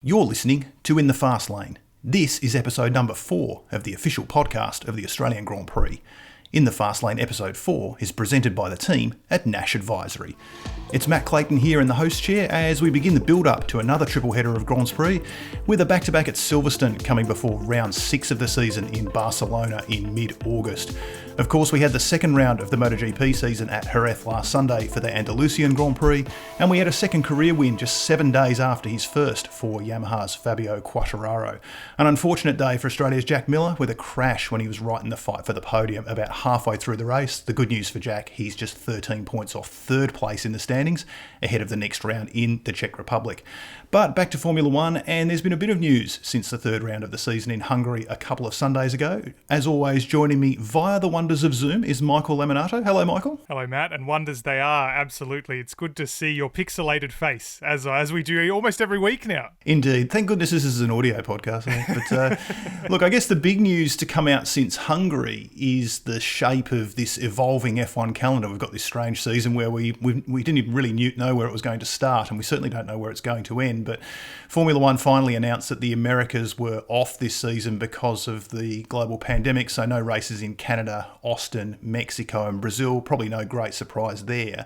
You're listening to In the Fast Lane. This is episode number 4 of the official podcast of the Australian Grand Prix. In the Fast Lane episode 4 is presented by the team at Nash Advisory. It's Matt Clayton here in the host chair as we begin the build-up to another triple header of Grand Prix with a back-to-back at Silverstone coming before round 6 of the season in Barcelona in mid-August. Of course, we had the second round of the MotoGP season at Jerez last Sunday for the Andalusian Grand Prix, and we had a second career win just 7 days after his first for Yamaha's Fabio Quartararo. An unfortunate day for Australia's Jack Miller with a crash when he was right in the fight for the podium about halfway through the race. The good news for Jack, he's just 13 points off third place in the standings, ahead of the next round in the Czech Republic. But back to Formula One, and there's been a bit of news since the third round of the season in Hungary a couple of Sundays ago. As always, joining me via the wonders of Zoom is Michael Laminato. Hello, Michael. Hello, Matt, and wonders they are, absolutely. It's good to see your pixelated face, as we do almost every week now. Indeed. Thank goodness this is an audio podcast. But look, I guess the big news to come out since Hungary is the shape of this evolving F1 calendar. We've got this strange season where we didn't even really know where it was going to start, and we certainly don't know where it's going to end. But Formula One finally announced that the Americas were off this season because of the global pandemic, so no races in Canada, Austin, Mexico and Brazil. Probably no great surprise there.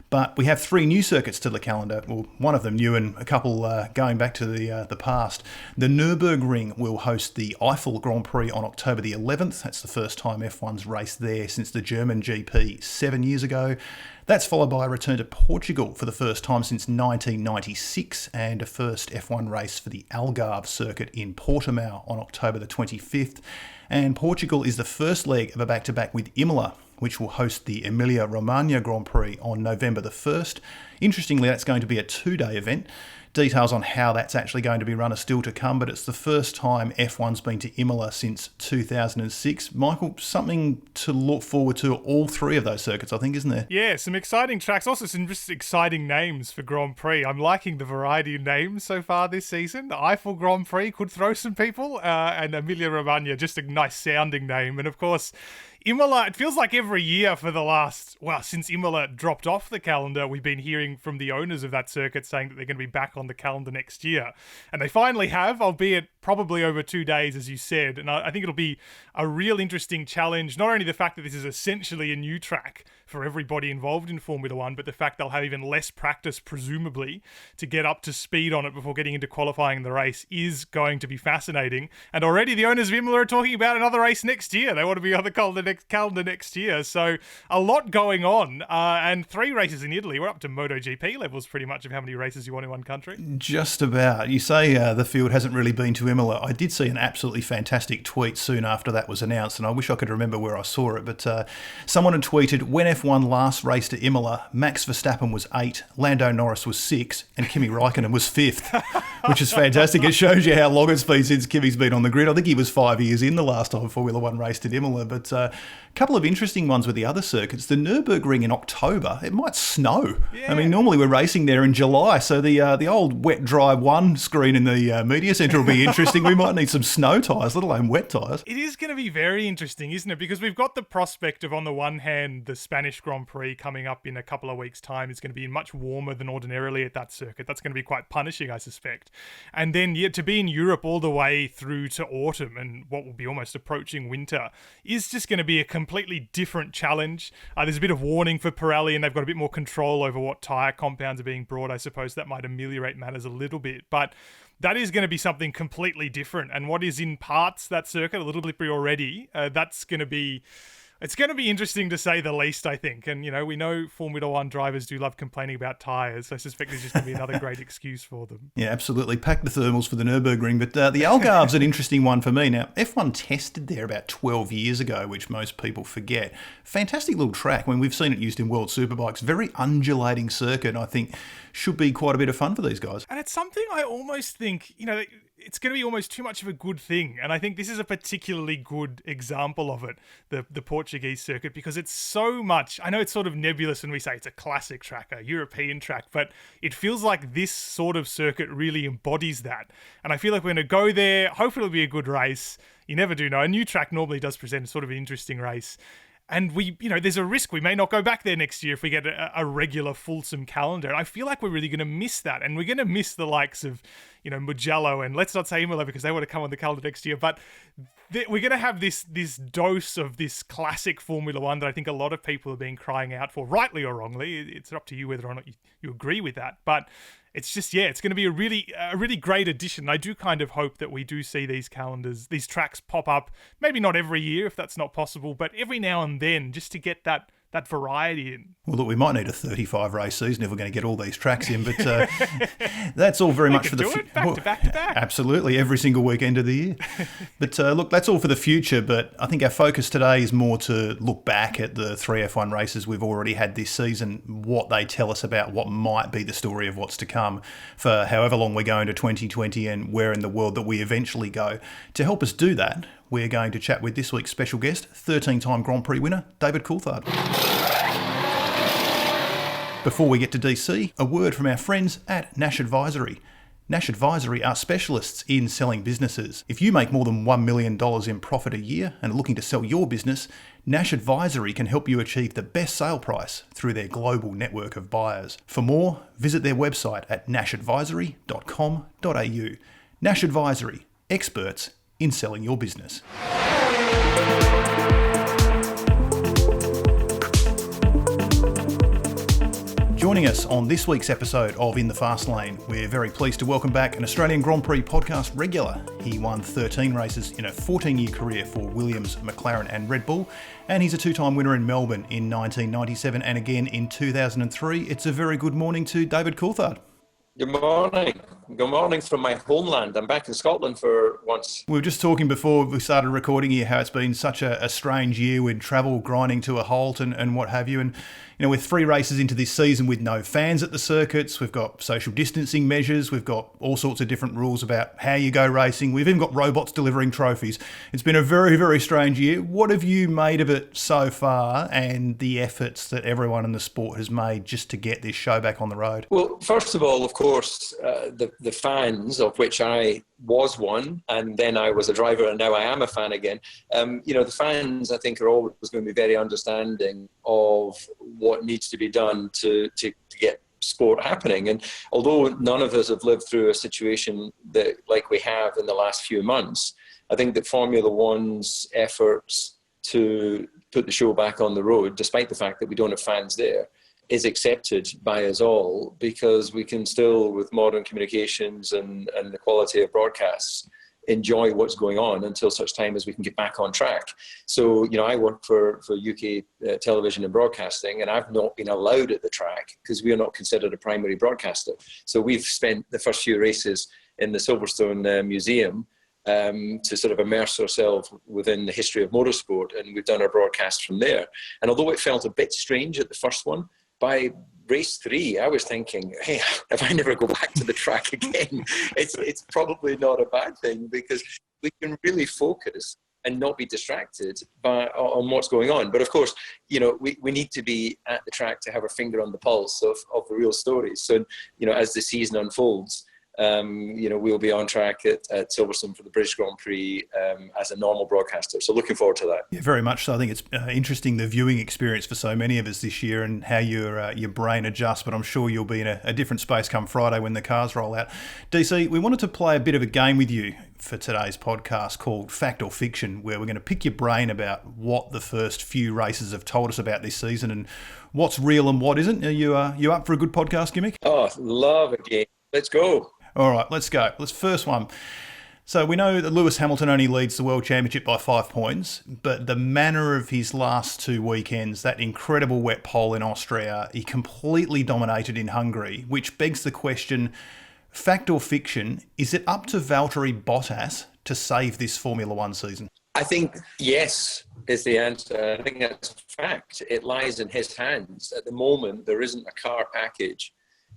But we have 3 new circuits to the calendar. Well, one of them new and a couple going back to the past. The Nürburgring will host the Eiffel Grand Prix on October the 11th. That's the first time F1's raced there since the German GP 7 years ago. That's followed by a return to Portugal for the first time since 1996 and a first F1 race for the Algarve circuit in Portimao on October the 25th. And Portugal is the first leg of a back-to-back with Imola, which will host the Emilia-Romagna Grand Prix on November the 1st. Interestingly, that's going to be a 2-day event. Details on how that's actually going to be run are still to come, but it's the first time F1's been to Imola since 2006. Michael, something to look forward to all 3 of those circuits, I think, isn't there? Yeah, some exciting tracks, also some just exciting names for Grand Prix. I'm liking the variety of names so far this season. The Eiffel Grand Prix could throw some people, and Emilia-Romagna, just a nice sounding name. And of course, Imola, it feels like every year for the last, since Imola dropped off the calendar, we've been hearing from the owners of that circuit saying that they're going to be back on the calendar next year. And they finally have, albeit probably over 2 days, as you said. And I think it'll be a real interesting challenge. Not only the fact that this is essentially a new track for everybody involved in Formula One, but the fact they'll have even less practice, presumably, to get up to speed on it before getting into qualifying the race is going to be fascinating. And already the owners of Imola are talking about another race next year. They want to be on the calendar next year. So a lot going on. And 3 races in Italy. We're up to MotoGP levels pretty much of how many races you want in one country. Just about. You say the field hasn't really been to Imola. I did see an absolutely fantastic tweet soon after that was announced, and I wish I could remember where I saw it, but someone had tweeted, when F1 last raced to Imola, Max Verstappen was 8, Lando Norris was 6, and Kimi Raikkonen was 5th, which is fantastic. It shows you how long it's been since Kimi's been on the grid. I think he was 5 years in the last time Formula One raced at Imola, but a couple of interesting ones with the other circuits. The Nürburgring in October, it might snow. Yeah. I mean, normally we're racing there in July, so the old wet, dry one screen in the media centre will be interesting. We might need some snow tyres, let alone wet tyres. It is going to be very interesting, isn't it? Because we've got the prospect of, on the one hand, the Spanish Grand Prix coming up in a couple of weeks' time. It's going to be much warmer than ordinarily at that circuit. That's going to be quite punishing, I suspect. And then to be in Europe all the way through to autumn and what will be almost approaching winter is just going to be a completely different challenge. There's a bit of warning for Pirelli, and they've got a bit more control over what tyre compounds are being brought. I suppose that might ameliorate matters a little bit. But that is going to be something completely different. And what is in parts that circuit, a little slippery already, that's going to be... It's going to be interesting to say the least, I think. And, we know Formula One drivers do love complaining about tyres. I suspect there's just going to be another great excuse for them. Yeah, absolutely. Pack the thermals for the Nürburgring. But the Algarve's an interesting one for me. Now, F1 tested there about 12 years ago, which most people forget. Fantastic little track. I mean, we've seen it used in World Superbikes. Very undulating circuit, I think, should be quite a bit of fun for these guys. And it's something I almost think, it's going to be almost too much of a good thing. And I think this is a particularly good example of it, the Portuguese circuit, because it's so much, I know it's sort of nebulous when we say it's a classic track, a European track, but it feels like this sort of circuit really embodies that. And I feel like we're going to go there, hopefully it'll be a good race. You never do know. A new track normally does present sort of an interesting race. And there's a risk we may not go back there next year if we get a regular fulsome calendar. And I feel like we're really going to miss that. And we're going to miss the likes of, Mugello, and let's not say Imola because they want to come on the calendar next year. But we're going to have this dose of this classic Formula One that I think a lot of people have been crying out for, rightly or wrongly. It's up to you whether or not you agree with that. But it's just, it's going to be a really great addition. I do kind of hope that we do see these tracks pop up, maybe not every year if that's not possible, but every now and then, just to get that variety in. Well, look, we might need a 35 race season if we're going to get all these tracks in, but that's all very much for the future. Back to back. Absolutely, every single weekend of the year. But look, that's all for the future, but I think our focus today is more to look back at the 3 F1 races we've already had this season, what they tell us about what might be the story of what's to come for however long we're going to 2020 and where in the world that we eventually go. To help us do that, we're going to chat with this week's special guest, 13-time Grand Prix winner, David Coulthard. Before we get to DC, a word from our friends at Nash Advisory. Nash Advisory are specialists in selling businesses. If you make more than $1 million in profit a year and are looking to sell your business, Nash Advisory can help you achieve the best sale price through their global network of buyers. For more, visit their website at nashadvisory.com.au. Nash Advisory, experts in selling your business. Joining us on this week's episode of In the Fast Lane, we're very pleased to welcome back an Australian Grand Prix podcast regular. He won 13 races in a 14-year career for Williams, McLaren and Red Bull, and he's a two-time winner in Melbourne in 1997 and again in 2003. It's a very good morning to David Coulthard. Good morning. Good morning from my homeland. I'm back in Scotland for once. We were just talking before we started recording here how it's been such a strange year with travel grinding to a halt and what have you. And, with 3 races into this season with no fans at the circuits, we've got social distancing measures, we've got all sorts of different rules about how you go racing. We've even got robots delivering trophies. It's been a very, very strange year. What have you made of it so far and the efforts that everyone in the sport has made just to get this show back on the road? Well, first of all, of course, the fans, of which I was one, and then I was a driver, and now I am a fan again. The fans, I think, are always going to be very understanding of what needs to be done to get sport happening. And although none of us have lived through a situation that like we have in the last few months, I think that Formula One's efforts to put the show back on the road, despite the fact that we don't have fans there, is accepted by us all, because we can still, with modern communications and the quality of broadcasts, enjoy what's going on until such time as we can get back on track. So, I work for UK television and broadcasting, and I've not been allowed at the track because we are not considered a primary broadcaster. So we've spent the first few races in the Silverstone Museum to sort of immerse ourselves within the history of motorsport, and we've done our broadcast from there. And although it felt a bit strange at the first one, by race 3, I was thinking, hey, if I never go back to the track again, it's probably not a bad thing, because we can really focus and not be distracted on what's going on. But of course, we need to be at the track to have our finger on the pulse of the real stories. So, as the season unfolds, we'll be on track at Silverstone for the British Grand Prix as a normal broadcaster. So looking forward to that. Yeah, very much so. I think it's interesting, the viewing experience for so many of us this year and how your brain adjusts, but I'm sure you'll be in a different space come Friday when the cars roll out. DC, we wanted to play a bit of a game with you for today's podcast called Fact or Fiction, where we're going to pick your brain about what the first few races have told us about this season and what's real and what isn't. Are you up for a good podcast gimmick? Oh, love a game. Let's go. All right, let's go. Let's first one. So we know that Lewis Hamilton only leads the World Championship by 5 points, but the manner of his last 2 weekends, that incredible wet pole in Austria, he completely dominated in Hungary, which begs the question, fact or fiction, is it up to Valtteri Bottas to save this Formula One season? I think yes is the answer. I think that's a fact. It lies in his hands. At the moment, there isn't a car package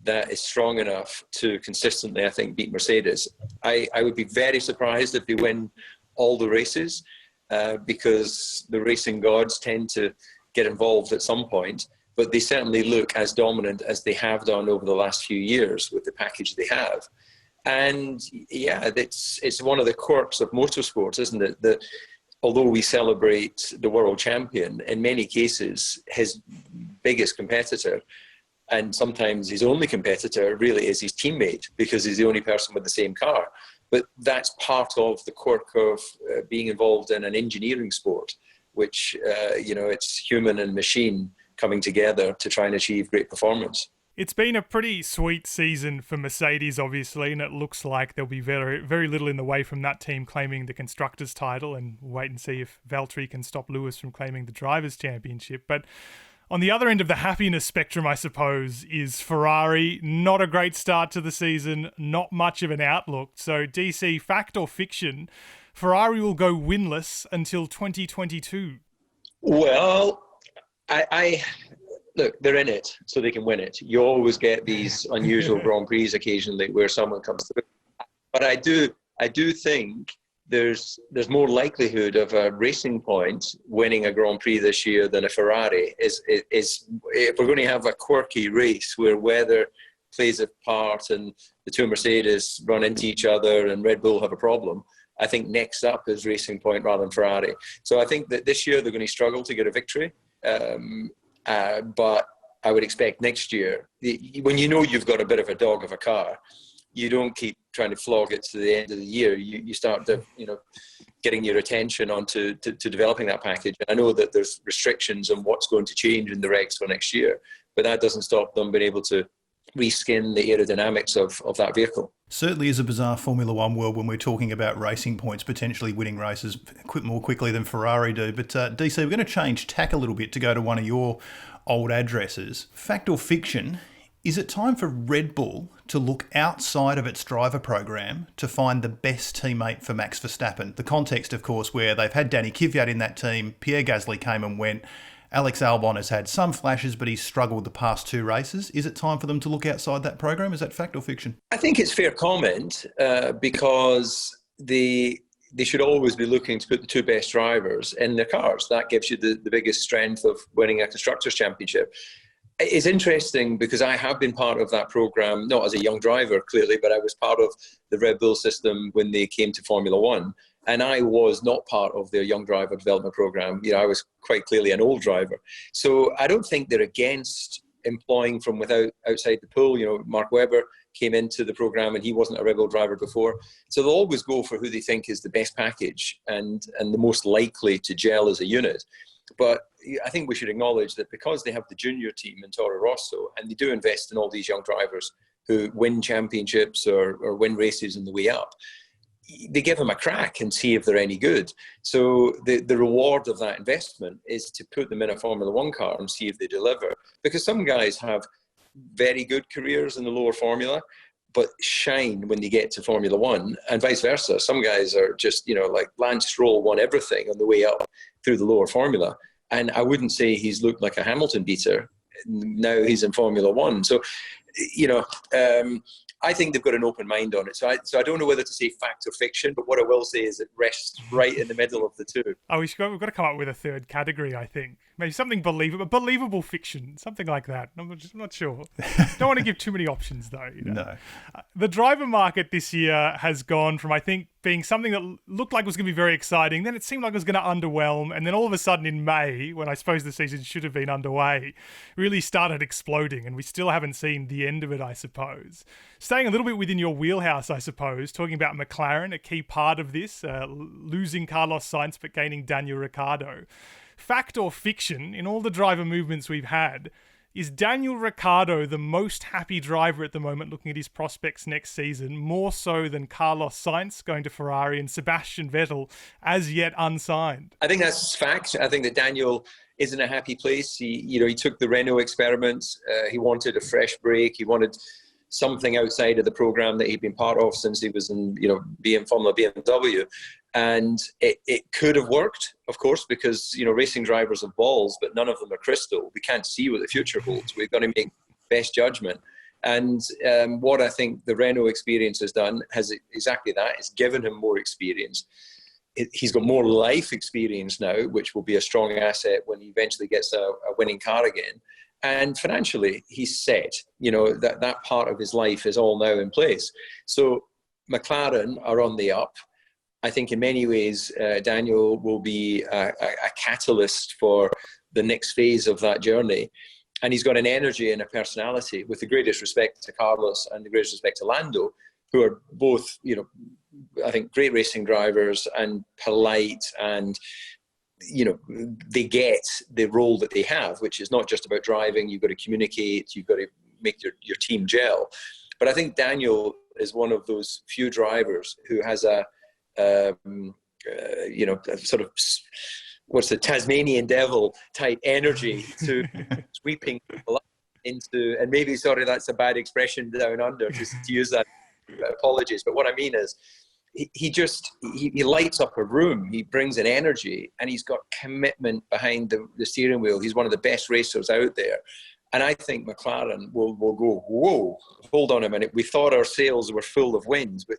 that is strong enough to consistently, I think, beat Mercedes. I would be very surprised if they win all the races because the racing gods tend to get involved at some point, but they certainly look as dominant as they have done over the last few years with the package they have. And yeah, it's one of the quirks of motorsports, isn't it? That although we celebrate the world champion, in many cases, his biggest competitor And sometimes his only competitor really is his teammate because he's the only person with the same car. But that's part of the quirk of being involved in an engineering sport, which, it's human and machine coming together to try and achieve great performance. It's been a pretty sweet season for Mercedes, obviously, and it looks like there'll be very, very little in the way from that team claiming the Constructors' title, and we'll wait and see if Valtteri can stop Lewis from claiming the Drivers' Championship. But on the other end of the happiness spectrum, I suppose, is Ferrari. Not a great start to the season, not much of an outlook. So, DC, fact or fiction, Ferrari will go winless until 2022. Well, I look, they're in it, so they can win it. You always get these unusual Grand Prix occasionally where someone comes through. But I do think there's more likelihood of a Racing Point winning a Grand Prix this year than a Ferrari. Is if we're going to have a quirky race where weather plays a part and the two Mercedes run into each other and Red Bull have a problem, I think next up is Racing Point rather than Ferrari. So I think that this year they're going to struggle to get a victory. But I would expect next year, when you know you've got a bit of a dog of a car, you don't keep trying to flog it to the end of the year. You start to, getting your attention onto to developing that package. And I know that there's restrictions on what's going to change in the regs for next year, but that doesn't stop them being able to reskin the aerodynamics of that vehicle. Certainly is a bizarre Formula One world when we're talking about Racing Points potentially winning races more quickly than Ferrari do. But DC, we're going to change tack a little bit to go to one of your old addresses. Fact or fiction, is it time for Red Bull to look outside of its driver program to find the best teammate for Max Verstappen? The context, of course, where they've had Danny Kvyat in that team, Pierre Gasly came and went, Alex Albon has had some flashes, but he's struggled the past two races. Is it time for them to look outside that program? Is that fact or fiction? I think it's fair comment because they should always be looking to put the two best drivers in their cars. That gives you the biggest strength of winning a Constructors' Championship. It's interesting because I have been part of that program, not as a young driver, clearly, but I was part of the Red Bull system when they came to Formula One. And I was not part of their young driver development program. I was quite clearly an old driver. So I don't think they're against employing from outside the pool. Mark Webber came into the program and he wasn't a Red Bull driver before. So they'll always go for who they think is the best package and the most likely to gel as a unit. But I think we should acknowledge that because they have the junior team in Toro Rosso and they do invest in all these young drivers who win championships or win races on the way up, they give them a crack and see if they're any good. So the reward of that investment is to put them in a Formula One car and see if they deliver. Because some guys have very good careers in the lower formula, but shine when they get to Formula One, and vice versa. Some guys are just, like Lance Stroll won everything on the way up through the lower formula. And I wouldn't say he's looked like a Hamilton beater. Now he's in Formula One. So, I think they've got an open mind on it. So I don't know whether to say fact or fiction, but what I will say is it rests right in the middle of the two. Oh, we've got to come up with a third category, I think. Maybe something believable fiction, something like that. I'm not sure. Don't want to give too many options, though. No. The driver market this year has gone from, I think, being something that looked like it was going to be very exciting, then it seemed like it was going to underwhelm, and then all of a sudden in May, when I suppose the season should have been underway, really started exploding, and we still haven't seen the end of it, I suppose. Staying a little bit within your wheelhouse, I suppose, talking about McLaren, a key part of this, losing Carlos Sainz but gaining Daniel Ricciardo. Fact or fiction, in all the driver movements we've had, is Daniel Ricciardo the most happy driver at the moment looking at his prospects next season, more so than Carlos Sainz going to Ferrari and Sebastian Vettel as yet unsigned? I think that's fact. I think that Daniel is in a happy place. He took the Renault experiments. He wanted a fresh break. He wanted something outside of the program that he'd been part of since he was in, Formula BMW. And it could have worked, of course, because, racing drivers have balls, but none of them are crystal. We can't see what the future holds. We've got to make best judgment. And what I think the Renault experience has done has exactly that. It's given him more experience. He's got more life experience now, which will be a strong asset when he eventually gets a winning car again. And financially, he's set. That part of his life is all now in place. So McLaren are on the up. I think in many ways, Daniel will be a catalyst for the next phase of that journey. And he's got an energy and a personality, with the greatest respect to Carlos and the greatest respect to Lando, who are both, I think, great racing drivers and polite, and, they get the role that they have, which is not just about driving. You've got to communicate, you've got to make your team gel. But I think Daniel is one of those few drivers who has a sort of, what's the Tasmanian devil type energy to sweeping people up into, and maybe, sorry, that's a bad expression down under, just to use that, apologies. But what I mean is, he lights up a room. He brings an energy, and he's got commitment behind the steering wheel. He's one of the best racers out there. And I think McLaren will go, whoa, hold on a minute. We thought our sails were full of winds, but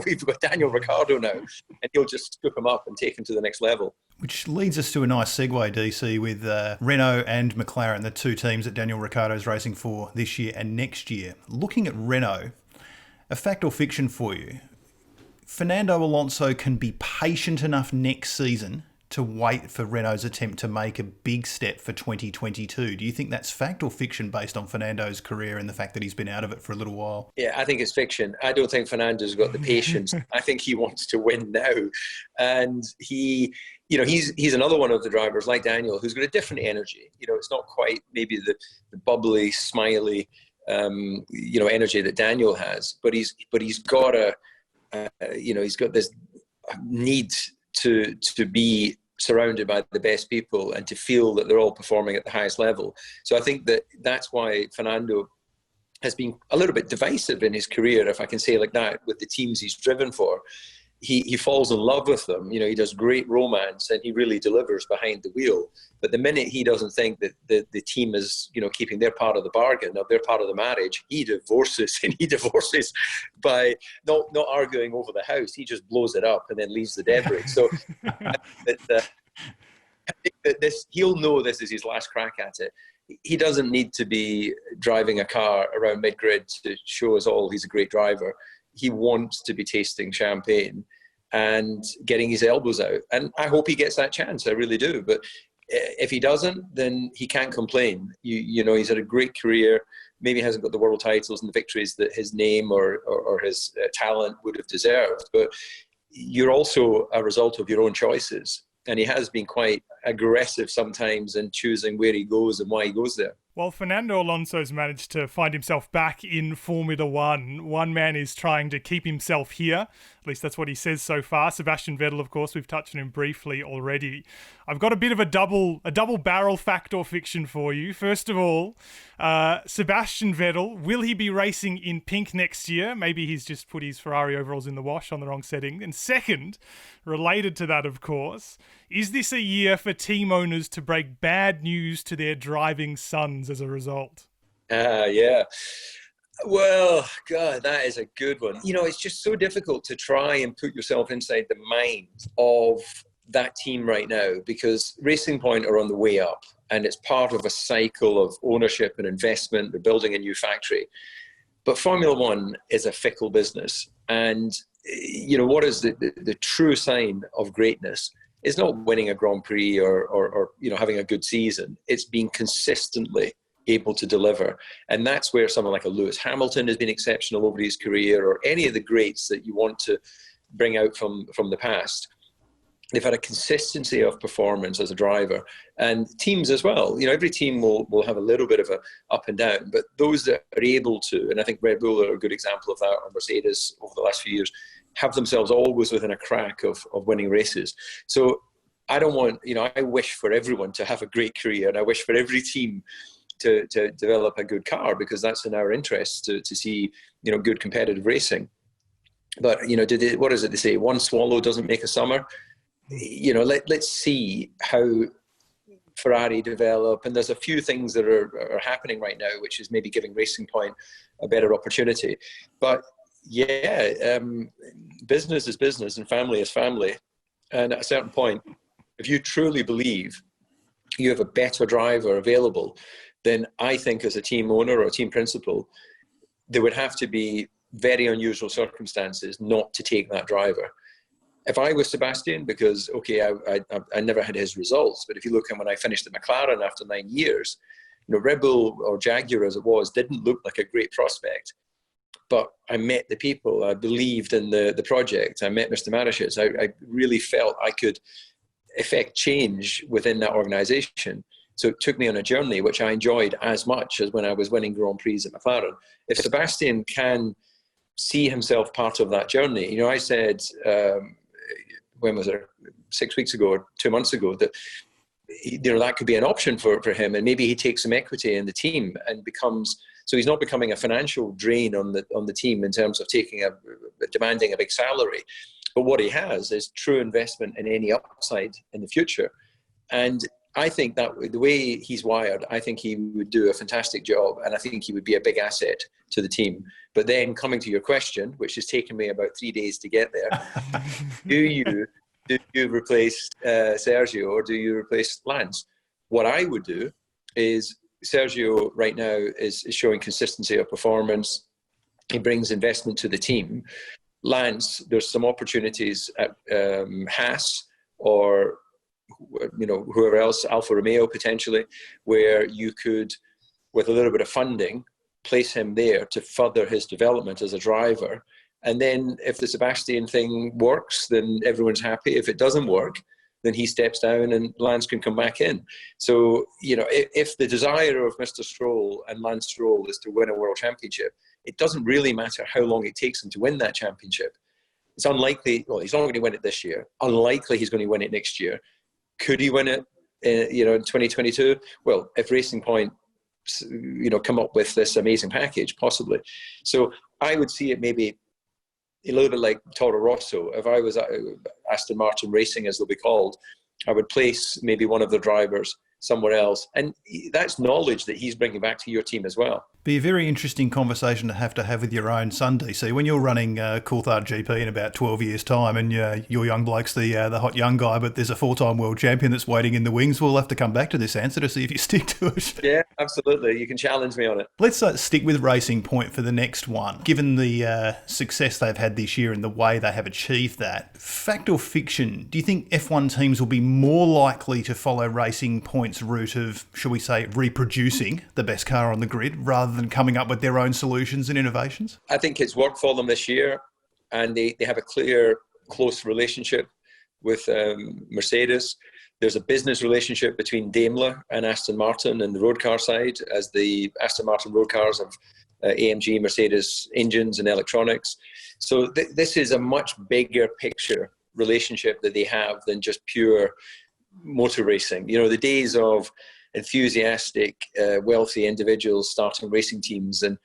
we've got Daniel Ricciardo now, and he'll just scoop him up and take him to the next level. Which leads us to a nice segue, DC, with Renault and McLaren, the two teams that Daniel Ricciardo is racing for this year and next year. Looking at Renault, a fact or fiction for you, Fernando Alonso can be patient enough next season to wait for Renault's attempt to make a big step for 2022. Do you think that's fact or fiction based on Fernando's career and the fact that he's been out of it for a little while? Yeah, I think it's fiction. I don't think Fernando's got the patience. I think he wants to win now. And he's another one of the drivers like Daniel who's got a different energy. It's not quite maybe the bubbly, smiley, energy that Daniel has, but he's got he's got this need to be surrounded by the best people and to feel that they're all performing at the highest level. So I think that's why Fernando has been a little bit divisive in his career, if I can say it like that, with the teams he's driven for. He falls in love with them. He does great romance and he really delivers behind the wheel. But the minute he doesn't think that the team is, keeping their part of the bargain or their part of the marriage, he divorces, and he divorces by not arguing over the house. He just blows it up and then leaves the debris. So I think that he'll know this is his last crack at it. He doesn't need to be driving a car around mid-grid to show us all he's a great driver. He wants to be tasting champagne and getting his elbows out. And I hope he gets that chance. I really do. But if he doesn't, then he can't complain. He's had a great career. Maybe hasn't got the world titles and the victories that his name or his talent would have deserved. But you're also a result of your own choices. And he has been quite aggressive sometimes in choosing where he goes and why he goes there. Well, Fernando Alonso's managed to find himself back in Formula One. One man is trying to keep himself here. At least that's what he says so far. Sebastian Vettel, of course, we've touched on him briefly already. I've got a bit of a double barrel fact or fiction for you. First of all, Sebastian Vettel, will he be racing in pink next year? Maybe he's just put his Ferrari overalls in the wash on the wrong setting. And second, related to that, of course, is this a year for team owners to break bad news to their driving sons as a result? Yeah. Well, God, that is a good one. It's just so difficult to try and put yourself inside the mind of that team right now, because Racing Point are on the way up and it's part of a cycle of ownership and investment. They're building a new factory. But Formula One is a fickle business. And, what is the true sign of greatness is not winning a Grand Prix or having a good season. It's being consistently able to deliver. And that's where someone like a Lewis Hamilton has been exceptional over his career, or any of the greats that you want to bring out from the past. They've had a consistency of performance as a driver, and teams as well. Every team will have a little bit of a up and down, but those that are able to, and I think Red Bull are a good example of that, or Mercedes over the last few years, have themselves always within a crack of winning races. So I don't want, I wish for everyone to have a great career, and I wish for every team to develop a good car, because that's in our interest to see, good competitive racing. But, what is it they say? One swallow doesn't make a summer. Let's see how Ferrari develop. And there's a few things that are happening right now, which is maybe giving Racing Point a better opportunity. But yeah, business is business and family is family. And at a certain point, if you truly believe you have a better driver available, then I think as a team owner or a team principal, there would have to be very unusual circumstances not to take that driver. If I was Sebastian, because, okay, I never had his results, but if you look at when I finished at McLaren after 9 years, Red Bull, or Jaguar as it was, didn't look like a great prospect. But I met the people. I believed in the project. I met Mr. Marashitz. I really felt I could effect change within that organisation. So it took me on a journey which I enjoyed as much as when I was winning Grand Prix at McLaren. If Sebastian can see himself part of that journey, I said, when was it, 6 weeks ago or 2 months ago, that that could be an option for him, and maybe he takes some equity in the team and becomes, so he's not becoming a financial drain on the team in terms of demanding a big salary. But what he has is true investment in any upside in the future. And I think that the way he's wired, I think he would do a fantastic job, and I think he would be a big asset to the team. But then coming to your question, which has taken me about 3 days to get there, do you replace Sergio, or do you replace Lance? What I would do is, Sergio right now is showing consistency of performance. He brings investment to the team. Lance, there's some opportunities at Haas, or whoever else, Alfa Romeo potentially, where you could, with a little bit of funding, place him there to further his development as a driver. And then if the Sebastian thing works, then everyone's happy. If it doesn't work, then he steps down and Lance can come back in. So, if the desire of Mr. Stroll and Lance Stroll is to win a world championship, it doesn't really matter how long it takes him to win that championship. It's unlikely, he's not going to win it this year. Unlikely he's going to win it next year. Could he win it, in 2022? Well, if Racing Point, come up with this amazing package, possibly. So I would see it maybe a little bit like Toro Rosso. If I was Aston Martin Racing, as they'll be called, I would place maybe one of the drivers somewhere else. And that's knowledge that he's bringing back to your team as well. Be a very interesting conversation to have with your own son, DC. When you're running Coulthard GP in about 12 years' time, and your young bloke's the hot young guy, but there's a 4-time world champion that's waiting in the wings, we'll have to come back to this answer to see if you stick to it. Yeah, absolutely. You can challenge me on it. Let's stick with Racing Point for the next one. Given the success they've had this year and the way they have achieved that, fact or fiction, do you think F1 teams will be more likely to follow Racing Point's route of, shall we say, reproducing the best car on the grid rather than coming up with their own solutions and innovations? I think it's worked for them this year, and they have a clear, close relationship with Mercedes. There's a business relationship between Daimler and Aston Martin and the road car side, as the Aston Martin road cars have AMG Mercedes engines and electronics. So this is a much bigger picture relationship that they have than just pure motor racing. The days of enthusiastic, wealthy individuals starting racing teams and,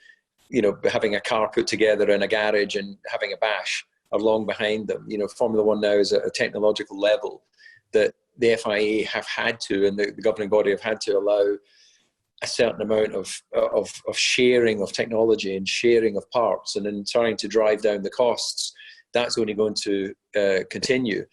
having a car put together in a garage and having a bash are long behind them. Formula One now is at a technological level that the FIA have had to, and the governing body have had to allow a certain amount of sharing of technology and sharing of parts, and then trying to drive down the costs. That's only going to continue.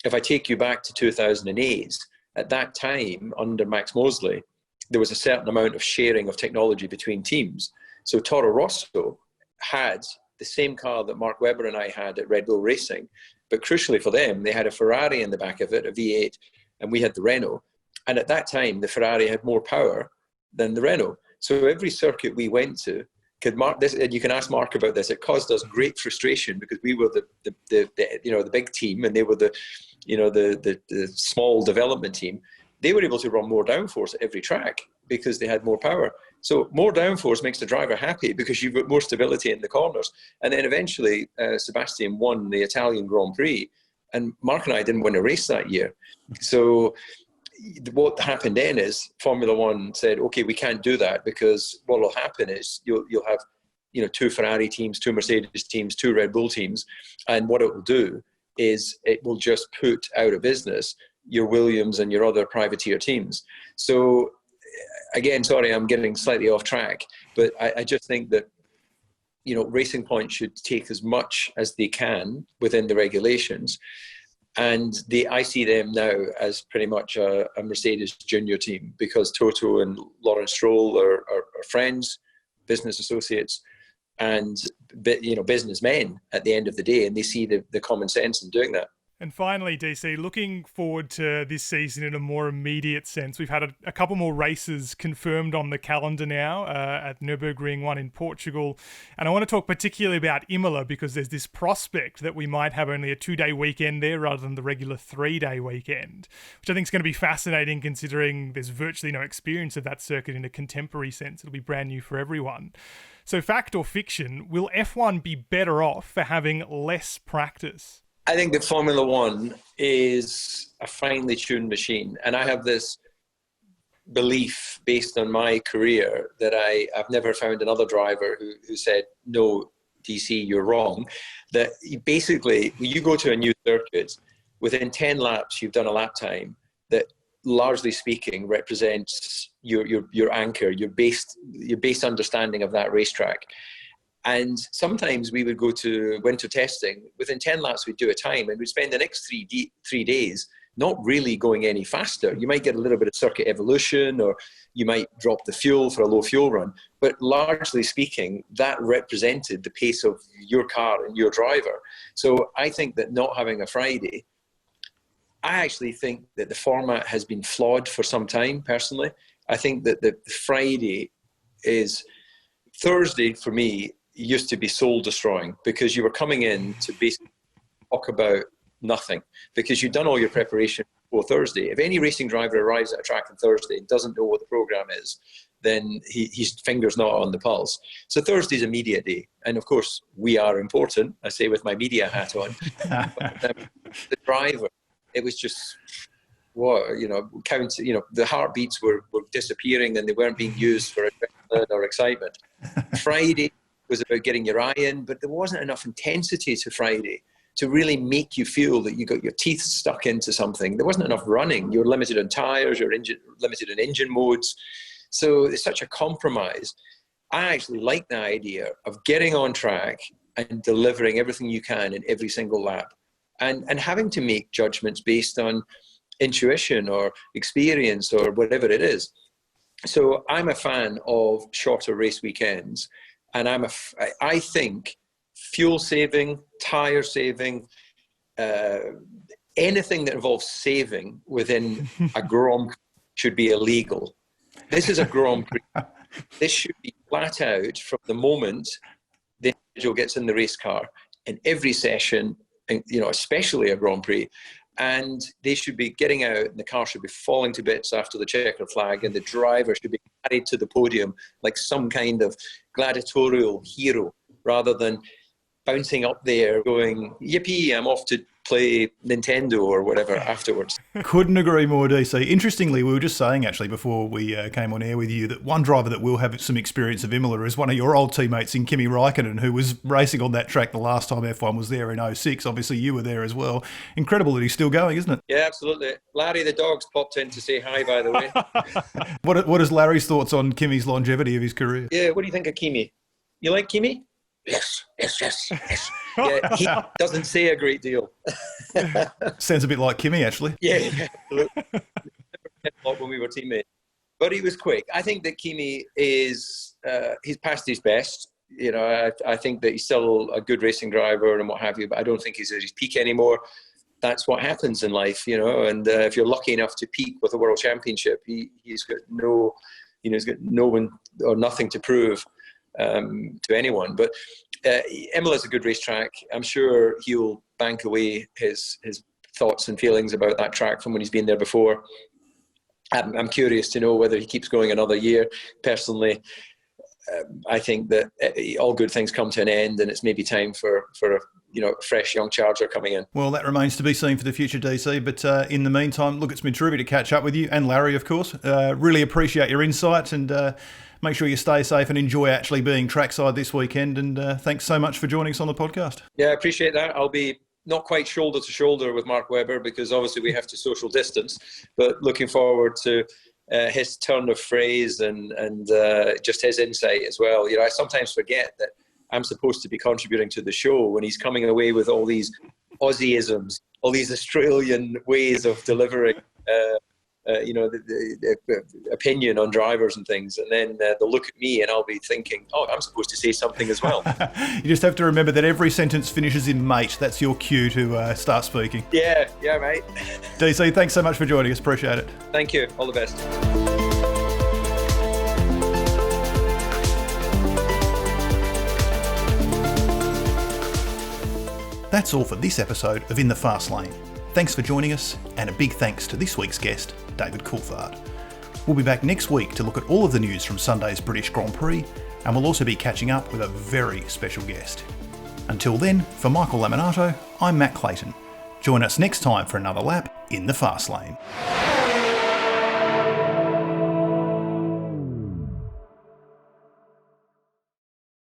If I take you back to 2008, at that time, under Max Mosley, there was a certain amount of sharing of technology between teams. So Toro Rosso had the same car that Mark Webber and I had at Red Bull Racing, but crucially for them, they had a Ferrari in the back of it, a V8, and we had the Renault. And at that time, the Ferrari had more power than the Renault. So every circuit we went to, could Mark this, and you can ask Mark about this, it caused us great frustration because we were the big team and they were the small development team. They were able to run more downforce at every track because they had more power. So more downforce makes the driver happy because you've got more stability in the corners. And then eventually Sebastian won the Italian Grand Prix, and Mark and I didn't win a race that year. So what happened then is Formula One said, okay, we can't do that, because what will happen is you'll have 2 Ferrari teams, 2 Mercedes teams, 2 Red Bull teams, and what it will do is it will just put out of business your Williams and your other privateer teams. So again, sorry, I'm getting slightly off track, but I just think that Racing Point should take as much as they can within the regulations. And I see them now as pretty much a Mercedes junior team, because Toto and Lawrence Stroll are friends, business associates, and businessmen at the end of the day, and they see the common sense in doing that. And finally, DC, looking forward to this season in a more immediate sense. We've had a couple more races confirmed on the calendar now at Nürburgring, one in Portugal. And I want to talk particularly about Imola because there's this prospect that we might have only a 2-day weekend there rather than the regular 3-day weekend, which I think is going to be fascinating considering there's virtually no experience of that circuit in a contemporary sense. It'll be brand new for everyone. So fact or fiction, will F1 be better off for having less practice? I think that Formula One is a finely tuned machine. And I have this belief based on my career that I've never found another driver who said, no, DC, you're wrong. That basically, when you go to a new circuit, within 10 laps, you've done a lap time that, largely speaking, represents your anchor, your base understanding of that racetrack. And sometimes we would go to winter testing. Within 10 laps, we'd do a time, and we'd spend the next 3 days not really going any faster. You might get a little bit of circuit evolution, or you might drop the fuel for a low fuel run. But largely speaking, that represented the pace of your car and your driver. So I think that not having a Friday, I actually think that the format has been flawed for some time, personally. I think that the Friday is... Thursday, for me, used to be soul destroying because you were coming in to basically talk about nothing because you'd done all your preparation before Thursday. If any racing driver arrives at a track on Thursday and doesn't know what the program is, then his finger's not on the pulse. So Thursday's a media day. And of course, we are important, I say with my media hat on. But, the driver, it was just... the heartbeats were disappearing and they weren't being used for adrenaline or excitement. Friday was about getting your eye in, but there wasn't enough intensity to Friday to really make you feel that you got your teeth stuck into something. There wasn't enough running. You're limited on tyres, you're limited in engine modes. So it's such a compromise. I actually like the idea of getting on track and delivering everything you can in every single lap and having to make judgments based on intuition or experience or whatever it is. So I'm a fan of shorter race weekends, and I think fuel saving, tire saving, anything that involves saving within a Grand Prix should be illegal. This is a Grand Prix. This should be flat out from the moment the individual gets in the race car in every session, and especially a Grand Prix. And they should be getting out and the car should be falling to bits after the checkered flag, and the driver should be carried to the podium like some kind of gladiatorial hero rather than bouncing up there going, yippee, I'm off to play Nintendo or whatever afterwards. Couldn't agree more, DC. Interestingly, we were just saying actually before we came on air with you that one driver that will have some experience of Imola is one of your old teammates in Kimi Raikkonen, who was racing on that track the last time F1 was there in 06. Obviously, you were there as well. Incredible that he's still going, isn't it? Yeah, absolutely. Larry the dog's popped in to say hi, by the way. What is Larry's thoughts on Kimi's longevity of his career? Yeah, what do you think of Kimi? You like Kimi? Yes. Yeah, he doesn't say a great deal. Sounds a bit like Kimmy, actually. Yeah. When we were teammates, but he was quick. I think that Kimi is he's past his best. I think that he's still a good racing driver and what have you, but I don't think he's at his peak anymore. That's what happens in life, and if you're lucky enough to peak with a world championship, he's got he's got no one or nothing to prove to anyone. But Imola's a good racetrack. I'm sure he'll bank away his thoughts and feelings about that track from when he's been there before. I'm curious to know whether he keeps going another year. Personally, I think that all good things come to an end, and it's maybe time for a fresh young charger coming in. Well, that remains to be seen for the future, DC. But in the meantime, look, it's been terrific to catch up with you and Larry, of course. Really appreciate your insights, and make sure you stay safe and enjoy actually being trackside this weekend. And thanks so much for joining us on the podcast. Yeah, I appreciate that. I'll be not quite shoulder to shoulder with Mark Webber because obviously we have to social distance, but looking forward to his turn of phrase and just his insight as well. I sometimes forget that I'm supposed to be contributing to the show when he's coming away with all these Aussieisms, all these Australian ways of delivering the opinion on drivers and things, and then they'll look at me and I'll be thinking, oh, I'm supposed to say something as well. You just have to remember that every sentence finishes in mate. That's your cue to start speaking. Yeah, mate. DC, thanks so much for joining us. Appreciate it. Thank you. All the best. That's all for this episode of In the Fast Lane. Thanks for joining us, and a big thanks to this week's guest, David Coulthard. We'll be back next week to look at all of the news from Sunday's British Grand Prix, and we'll also be catching up with a very special guest. Until then, for Michael Laminato, I'm Matt Clayton. Join us next time for another lap in the Fast Lane.